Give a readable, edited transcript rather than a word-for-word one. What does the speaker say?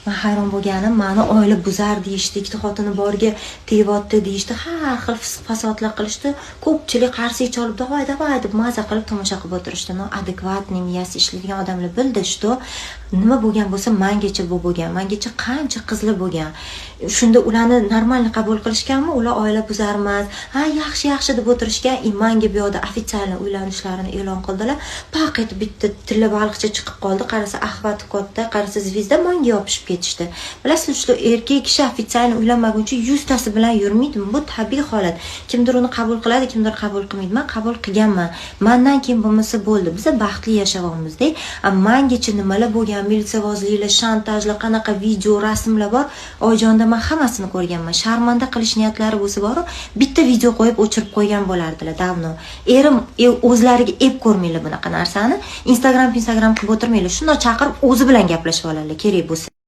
Men hayron bo'lganim, meni oila buzar deyishdi, ikkita xotini borga tevyapti deyishdi, har xil fasodlar qilishdi. Ko'pchilik qarshi cholib, "Davay, davay" deb maza qilib tomosha qilib o'tirishdi. No, adekvatniy miyasi ishlaydigan odamlar bildi, что nima bo'lgan bo'lsa, mengacha bu bo'lgan. Mengacha qancha qizlar bo'lgan. Shunda ularni normal qabul qilishganmi? Ular oila buzar emas. Ha, yaxshi, yaxshi deb o'tirishgan. Menga bu yoqda ofitsial uylanishlarini e'lon qildilar. Paq etib bitta tilla baliqcha chiqib qoldi. Qarasa ahvati katta, qarasa zvizda menga yopishib ketishdi. Bilasizmi, shu erkak kishi ofitsial uylanmaguncha 100 tasi bilan yurmaydimi? Bu tabiiy holat. Kimdir uni qabul qiladi, kimdir qabul qilmaydi. Men qabul qilganman. Mendan keyin bo'lmasa bo'ldi. Biz baxtli yashayapmizda. Mengacha nimalar bo'lgan, militsiyavozliklar, shantajlar, qanaqa video, rasmlar bor. Oyijonda men hammasini ko'rganman. Sharmanda qilish niyatlari bo'lsa bor, bitta video qo'yib o'chirib qo'ygan bo'lardilar davno. Erim o'zlariga ep ko'rmaylar bunaqa narsani. Instagram qilib o'tirmaylar. Shunday chaqirib o'zi bilan gaplashib oladilar, kerak bo'lsa.